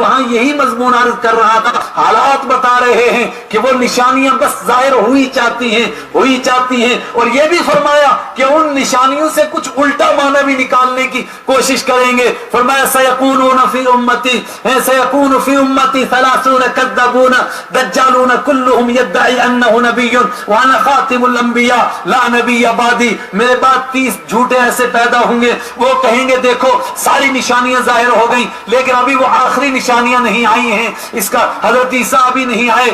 وہاں یہی مضمون عرض کر رہا تھا، حالات بتا رہے ہیں کہ وہ نشانیاں بس ظاہر ہوئی چاہتی ہیں، اور یہ بھی فرمایا کہ ان نشانیوں سے کچھ الٹا معنی بھی نکالنے کی کوشش کریں گے۔ فرمایا سیکونون فی امتی 30 کذابون دجالون کلہم یدعی انہ نبی وانا خاتم الانبیاء لا نبی بعدی، میرے بعد 30 جھوٹے ایسے پیدا ہوں گے، وہ کہیں گے دیکھو ساری نشانیاں ظاہر ہو گئیں لیکن ابھی وہ آخری نشانیاں نہیں آئی ہیں، اس کا حضرت عیسیٰ ابھی نہیں آئے،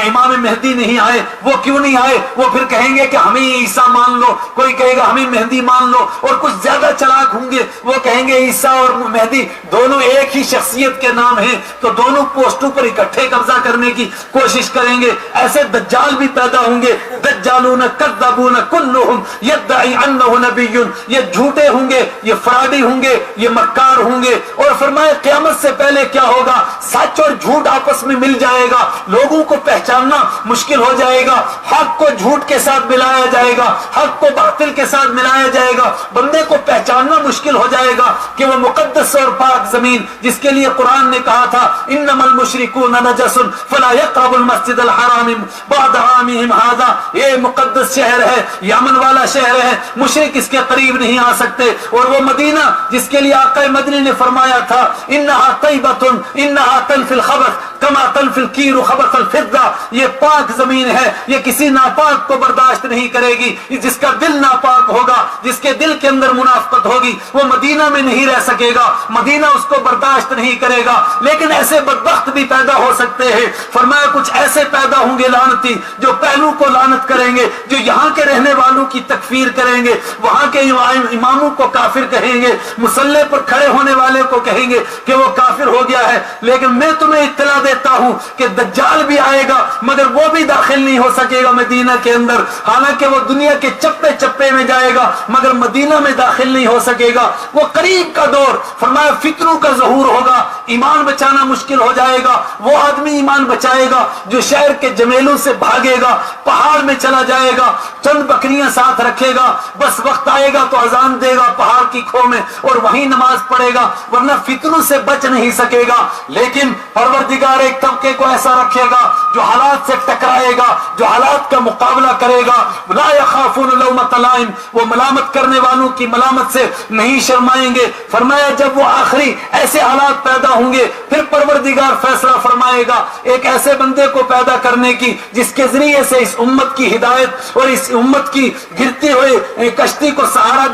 امام مہدی نہیں آئے۔ وہ کیوں نہیں آئے؟ وہ پھر کہیں گے کہ ہمیں عیسیٰ مان لو، کوئی کہے گا ہمیں مہدی مان لو، اور کچھ زیادہ چلاک ہوں گے وہ کہیں گے عیسیٰ اور مہدی دونوں ایک ہی شخصیت کے نام ہیں، تو دونوں پوسٹوں پر اکٹھے قبضہ کرنے کی کوشش کریں گے۔ ایسے دجال بھی پیدا ہوں گے، دجالون کذابون کلہم یدعی انہ نبی، یہ جھوٹے ہوں گے، یہ فراڈی ہوں گے، یہ مکار ہوں گے۔ اور فرمایا قیامت سے پہلے کیا ہوگا؟ سچ اور جھوٹ آپس میں مل جائے گا، لوگوں کو پہچاننا مشکل ہو جائے گا، حق کو جھوٹ کے ساتھ ملایا جائے گا، حق کو باطل کے ساتھ ملایا جائے گا، بندے کو پہچاننا مشکل ہو جائے گا کہ وہ مقدس اور پاک زمین جس کے لیے قرآن نے کہا تھا انما المشرکون نجس فلا يقربوا المسجد الحرام بعد عامهم هذا، یہ مقدس شہر ہے، یہ امن والا شہر ہے، مشرک اس کے قریب نہیں آ سکتے۔ اور وہ مدینہ جس کے لیے آقا مدنی نے فرمایا تھا انہا طیبۃ انہا تنفی الخبث کما تنفی الکیر خبث الفضہ، یہ پاک زمین ہے، یہ کسی ناپاک کو برداشت نہیں کرے گی، جس کا دل ناپاک ہوگا، جس کے دل کے اندر منافقت ہوگی وہ مدینہ میں نہیں رہ سکے گا، مدینہ اس کو برداشت نہیں کرے گا۔ لیکن ایسے بدبخت بھی پیدا ہو سکتے ہیں، فرمایا کچھ ایسے پیدا ہوں گے لعنتی جو پہلو کو لعنت کریں گے، جو یہاں کے رہنے والوں کی تکفیر کریں گے، وہاں کے اماموں کو کافر کہیں گے، مصلی پر کھڑے ہونے والے کو کہیں گے کہ وہ کافر ہو گیا ہے۔ لیکن میں تمہیں اطلاع دیتا ہوں کہ دجال بھی آئے گا مگر وہ بھی داخل نہیں ہو سکے گا مدینہ کے اندر، حالانکہ وہ دنیا کے چپے چپے میں جائے گا مگر مدینہ میں داخل نہیں ہو سکے گا۔ وہ قریب کا دور، فرمایا فتنوں کا ظہور ہوگا، ایمان بچانا مشکل ہو جائے گا۔ وہ آدمی ایمان بچائے گا جو شہر کے جمیلوں سے بھاگے گا، پہاڑ میں چلا جائے گا، چند بکریاں ساتھ رکھے گا، بس وقت آئے گا تو اذان دے گا پہاڑ کی کھو میں اور وہیں نماز پڑھے گا، ورنہ فتنوں سے بچ نہیں سکے گا۔ لیکن پروردگار ایک طبقے کو ایسا رکھے گا جو حالات سے ٹکرائے گا، جو حالات کا مقابلہ کرے گا، لا یخافون لومۃ لائم، وہ ملامت کرنے والوں کی ملامت سے نہیں شرمائیں گے۔ فرمایا جب وہ آخری ایسے حالات پیدا ہوں گے پھر پروردگار فیصلہ فرمائے گا ایک ایسے بندے کو پیدا کرنے کی جس کے ذریعے سے اس امت کی ہدایت اور اس امت کی گرتی ہوئی کشتی کو سہارا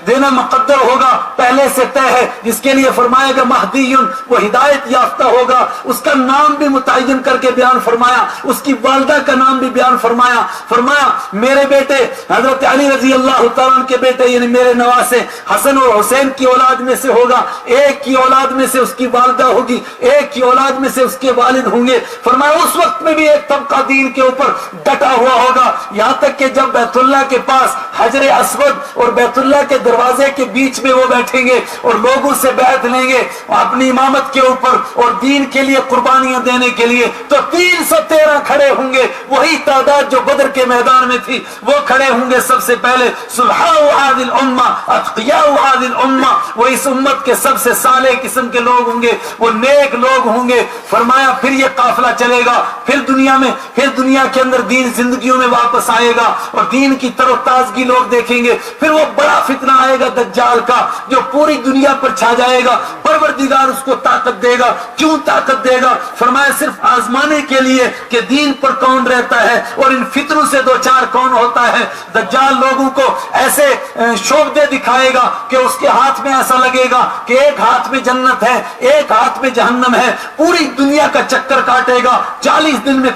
دینا مقدر ہوگا، پہلے سے طے ہے، جس کے لیے فرمایا گا مہدی، وہ ہدایت یافتہ ہوگا۔ اس کا نام بھی متعین کر کے بیان فرمایا، اس کی والدہ کا نام بھی بیان فرمایا۔ فرمایا میرے بیٹے حضرت علی رضی اللہ تعالیٰ عنہ کے بیٹے یعنی میرے نواسے حسن اور حسین کی اولاد میں سے ہوگا، ایک کی اولاد میں سے اس کی والدہ ہوگی، ایک کی اولاد میں سے اس کے والد ہوں گے۔ فرمایا اس وقت میں بھی ایک طبقہ دین کے اوپر ڈٹا ہوا ہوگا، یہاں تک کہ جب بیت اللہ کے پاس حجر اسود اور بیت اللہ کے دروازے کے بیچ میں وہ بیٹھیں گے اور لوگوں سے بیعت لیں گے اپنی امامت کے اوپر اور دین کے لیے قربانیاں دینے کے لیے، تو 313 کھڑے ہوں گے، وہی تعداد جو بدر کے میدان میں تھی، وہ کھڑے ہوں گے سب سے پہلے۔ صلحاء هذه الامه اتقیاء هذه الامه، وہ اس امت کے سب سے صالح قسم کے لوگ ہوں گے، وہ نیک لوگ ہوں گے۔ فرمایا پھر یہ قافلہ چلے گا، پھر دنیا کے اندر دین زندگیوں میں واپس آئے گا اور دین کی تر و تازگی لوگ دیکھیں گے۔ پھر وہ بڑا فتنہ آئے گا دجال کا جو پوری دنیا پر چھا جائے گا، پروردگار اس کو طاقت دے گا۔ کیوں طاقت دے گا؟ فرمایا صرف آزمانے کے لیے کہ دین پر کون رہتا ہے اور ان فتنوں سے دو چار کون ہوتا ہے۔ دجال لوگوں کو ایسے شعبدے دکھائے گا کہ اس کے ہاتھ میں ایسا لگے گا کہ ایک ہاتھ میں جنت ہے، ایک ہاتھ میں جہنم ہے، پوری دنیا کا چکر کاٹے گا، 40 دن میں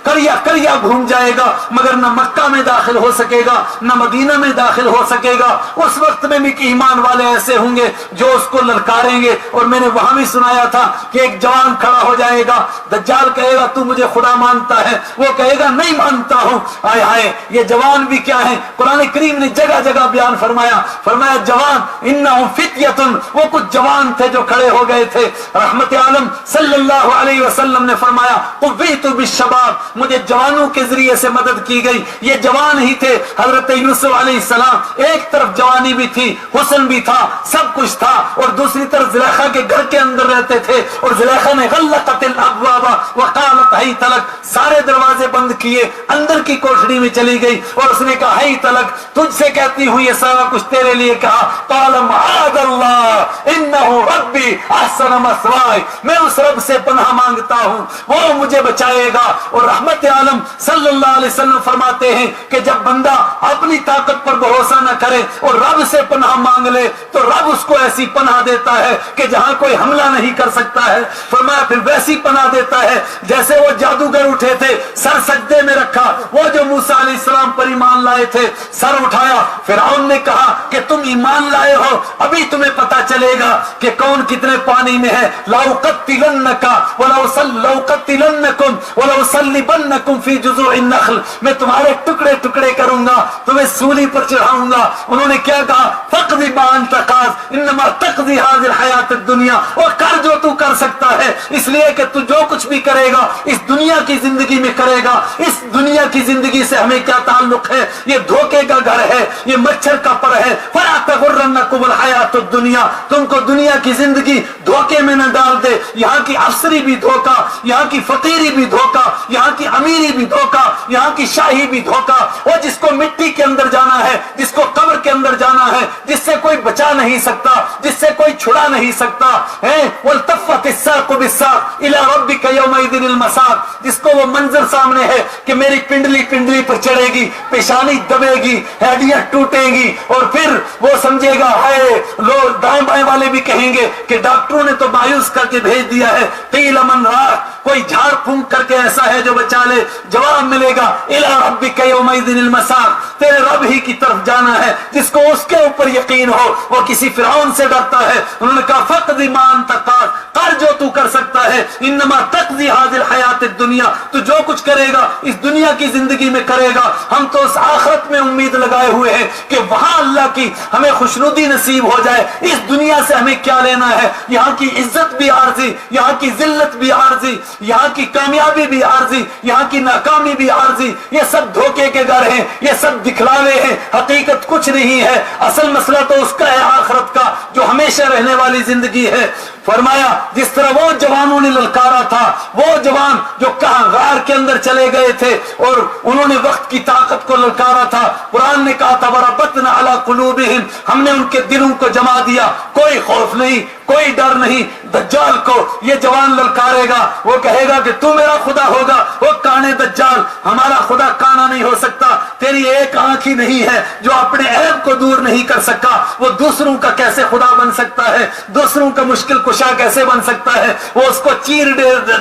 کریا گھوم جائے گا، مگر نہ مکہ میں داخل ہو سکے گا نہ مدینہ میں داخل ہو سکے گا۔ اس وقت میں بھی ایمان والے ایسے ہوں گے جو اس کو للکاریں گے۔ اور میں نے وہاں بھی سنایا تھا کہ ایک جوان کھڑا ہو جائے گا، دجال کہے گا تو مجھے خدا مانتا ہے، وہ کہے گا نہیں مانتا ہوں۔ آئے ہائے، یہ جوان بھی کیا ہے، قرآن کریم نے جگہ جگہ بیان فرمایا جوان انہم فتیۃ، وہ کچھ جوان تھے جو کھڑے ہو گئے تھے۔ رحمت عالم صلی اللہ علیہ وسلم نے فرمایا قویت بالشباب، مجھے جوانوں کے ذریعے سے مدد کی گئی۔ یہ جوان ہی تھے حضرت یوسف علیہ السلام، ایک طرف جوانی بھی تھی، حسن بھی تھا، سب کچھ تھا، اور دوسری طرف زلیخا کے گھر کے اندر رہتے تھے، اور زلیخا نے غلقت الابواب وقالت حیت لک، سارے دروازے بند کیے، اندر کی کوٹھڑی میں چلی گئی اور اس نے کہا حیت لک، تجھ سے کہتی ہوں یہ سارا کچھ تیرے لیے کہا۔ قال معاذ اللہ انہ ربی احسن مثواي، میں اس رب سے پناہ مانگتا ہوں، وہ مجھے بچائے گا۔ اور رحمت عالم صلی اللہ علیہ وسلم فرماتے ہیں کہ جب بندہ اپنی طاقت پر بھروسہ نہ کرے اور رب سے پناہ مانگ لے تو رب اس کو ایسی پناہ دیتا ہے کہ جہاں کوئی حملہ نہیں کر سکتا ہے۔ فرمایا پھر ویسی پناہ دیتا ہے جیسے وہ جادوگر اٹھے تھے، سر سجدے میں رکھا، وہ جو موسیٰ علیہ السلام پر ایمان لائے تھے، سر اٹھایا، فرعون نے کہا کہ تم ایمان لائے ہو، ابھی تمہیں پتا چلے گا کہ کون کتنے پانی میں ہے۔ لَأُقَتِّلَنَّكَ وَلَأُصَلِّبَنَّكُمْ وَلَأُصَلِّبَنَّكُمْ فِي جُذُوعِ النَّخْلِ، میں تمہارے ٹکڑے ٹکڑے کروں گا، تمہیں سولی پر چڑھاؤں گا۔ انہوں نے کیا کہا؟ فَقْضِ مَا أَنْتَ قَاضٍ إِنَّمَا تَقْضِي هَذِهِ الْحَيَاةَ الدُّنْيَا، اور کر جو تو کر سکتا ہے، اس لیے کہ تو جو کچھ بھی کرے گا اس دنیا کی زندگی میں کرے گا۔ اس دنیا کی زندگی سے ہمیں کیا تعلق ہے؟ یہ دھوکے کا گھر ہے، یہ مچھر کا پر ہے۔ فَلَا تَغُرَّنَّكُمُ الْحَيَاةُ الدُّنْيَا، تم کو دنیا کی زندگی دھوکے میں نہ ڈال دے، یہاں کی افسری بھی دھوکا، یہاں کی فقیری بھی دھوکا، یہاں کی امیری بھی دھوکا، یہاں کی شاہی بھی دھوکا۔ وہ جس کو مٹی کے اندر جانا ہے، جس کو قبر کے اندر جانا ہے، جس سے کوئی بچا نہیں سکتا، جس سے کوئی چھڑا نہیں سکتا ہے، وَالْتَفَّتِ السَّاقُ بِالسَّاقِ إِلَىٰ رَبِّكَ يَوْمَئِذٍ الْمَسَاقُ، جس کو وہ منظر سامنے ہے کہ میری پنڈلی پنڈلی پر چڑھے گی، پیشانی دبے گی، ہڈیاں ٹوٹیں گی، اور پھر وہ سمجھے گا ہے، لوگ دائیں بائیں والے بھی کہیں گے کہ ڈاکٹروں نے تو مایوس کر کے بھیج دیا ہے، قیل من راق، کوئی جھاڑ پھونک کر کے ایسا ہے جو بچا لے۔ جواب ملے گا الی ربک یومئذ المساق، تیرے رب ہی کی طرف جانا ہے۔ جس کو اس کے اوپر یقین ہو وہ کسی فرعون سے ڈرتا ہے۔ انہوں نے کہا فقض ما انت قاض، کر جو تو کر سکتا ہے، انما تقضی هذه الحیات الدنیا، تو جو کچھ کرے گا اس دنیا کی زندگی میں کرے گا۔ ہم تو اس آخرت میں امید لگائے ہوئے ہیں کہ وہاں اللہ کی ہمیں خوشنودی نصیب ہو جائے۔ اس دنیا سے ہمیں کیا لینا ہے؟ یہاں کی عزت بھی عارضی، یہاں کی ذلت بھی عارضی، یہاں کی کامیابی بھی عارضی، یہاں کی ناکامی بھی عارضی۔ یہ سب دھوکے کے گھر ہیں، یہ سب دکھلاوے ہیں، حقیقت کچھ نہیں ہے۔ اصل مسئلہ تو اس کا ہے آخرت کا، جو ہمیشہ رہنے والی زندگی ہے۔ فرمایا جس طرح وہ جوانوں نے للکارا تھا، وہ جوان جو کہاں غار کے اندر چلے گئے تھے اور انہوں نے وقت کی طاقت کو للکارا تھا، قرآن نے کہا تھا وَرَبَطْنَا عَلَىٰ قُلُوبِهِمْ، ہم نے ان کے دلوں کو جما دیا، کوئی خوف نہیں، کوئی ڈر نہیں۔ دجال کو یہ جوان للکارے گا، وہ کہے گا کہ تو میرا خدا ہوگا۔ وہ کانے دجال، ہمارا خدا کانا نہیں ہو سکتا، تیری ایک آنکھ ہی نہیں ہے جو اپنے عیب کو دور نہیں کر سکا، وہ دوسروں کا کیسے خدا بن سکتا ہے؟ دوسروں کا مشکل کشا کیسے بن سکتا ہے؟ وہ اس کو چیر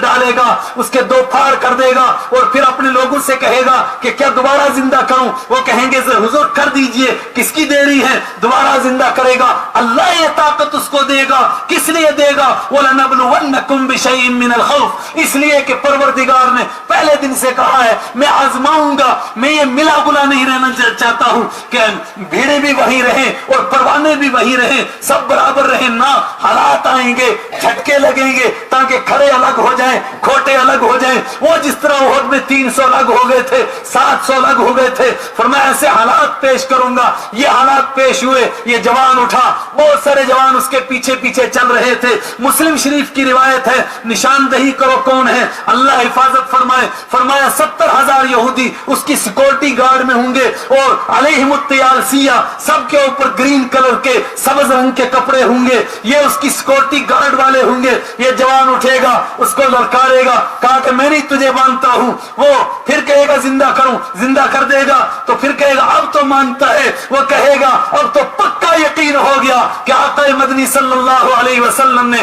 ڈالے گا، اس کے دو پھاڑ کر دے گا، اور پھر اپنے لوگوں سے کہے گا کہ کیا دوبارہ زندہ کروں؟ وہ کہیں گے حضور کر دیجئے، کس کی دیری ہے؟ دوبارہ زندہ کرے گا، اللہ یہ طاقت اس کو دے گا۔ کس لیے دے گا؟ وَلَنَبْلُوَنَّكُمْ بِشَيْءٍ مِّنَ الْخَوْفِ، اس لیے کہ پروردگار نے پہلے دن سے کہا ہے میں آزماؤں گا، میں یہ ملا گلا نہیں رہنا چاہتا ہوں کہ بھیڑیں بھی وہی رہیں اور پروانے بھی وہی رہیں، سب برابر رہیں، نہ حالات آئیں گے، جھٹکے لگیں گے تاکہ کھڑے الگ ہو جائیں، کھوٹے الگ ہو جائیں۔ وہ جس طرح احد میں 300 الگ ہو گئے تھے، 700 الگ ہو گئے تھے، فرمایا ایسے حالات پیش کروں گا۔ یہ حالات پیش ہوئے، یہ جوان اٹھا، بہت سارے جوان اس کے پیچھے پیچھے چل رہے تھے۔ مسلم شریف کی روایت ہے، نشاندہی کرو کون ہے، اللہ حفاظت فرمائے۔ فرمایا 70,000 یہودی اس کی سیکورٹی گارڈ میں ہوں گے، اور علیہم الطیال سیاہ، سب کے اوپر گرین کلر کے سبز رنگ کے کپڑے ہوں گے، یہ اس کی سیکورٹی گارڈ والے ہوں گے۔ یہ جوان اٹھے گا، اس کو للکارے گا، کہا کہ میں نہیں تجھے مانتا ہوں۔ وہ پھر کہے گا زندہ کروں، زندہ کر دے گا تو پھر کہے گا اب تو مانتا ہے۔ وہ کہے گا اب تو پکا یقین ہو گیا کہ آقا مدنی صلی اللہ علیہ وسلم نے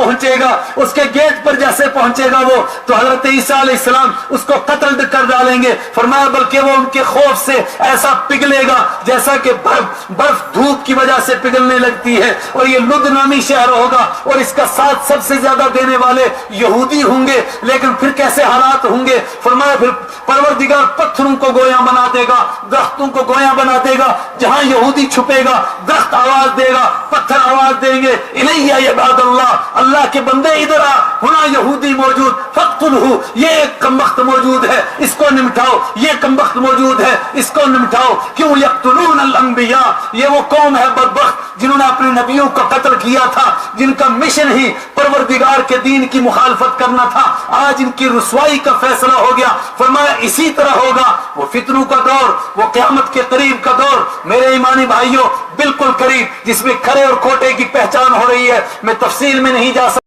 پہنچے گا, اس کے گیٹ پر جیسے پہنچے گا وہ, تو حضرت عیسیٰ علیہ السلام اس کو قتل کر ڈالیں گے. فرمایا بلکہ وہ ان کے خوف سے ایسا پگھلے گا جیسا کہ برف دھوپ کی وجہ سے پگھلنے لگتی ہے. اور یہ لد نامی شہر ہوگا, اور اس کا ساتھ سب سے زیادہ دینے والے یہودی ہوں گے. لیکن پھر کیسے حالات ہوں گے؟ فرمایا پھر پروردگار پتھروں کو گویا بنا دے گا, درختوں کو گویا بنا دے گا. جہاں یہودی چھپے گا درخت آواز دے گا, پتھر آواز دیں گے, الیہ عباد اللہ, اللہ کے بندے ادھر آ, ہونا یہودی موجود, فقتلہ, یہ ایک کمبخت موجود ہے اس کو نمٹاؤ, یہ کمبخت موجود ہے اس کو نمٹاؤ. کیوں یقتلون الانبیاء, یہ وہ قوم ہے بدبخت جنہوں نے اپنے نبیوں کو قتل کیا تھا, جن کا مشن ہی پروردگار کے دین کی مخالفت کرنا تھا. آج ان کی رسوائی کا فیصلہ ہو گیا. فرمایا اسی طرح ہوگا وہ فتنوں کا دور, وہ قیامت کے قریب کا دور میرے ایمانی بھائیوں, بالکل قریب, جس میں کھرے اور کھوٹے کی پہچان ہو رہی ہے. میں تفصیل میں نہیں جا سکتا,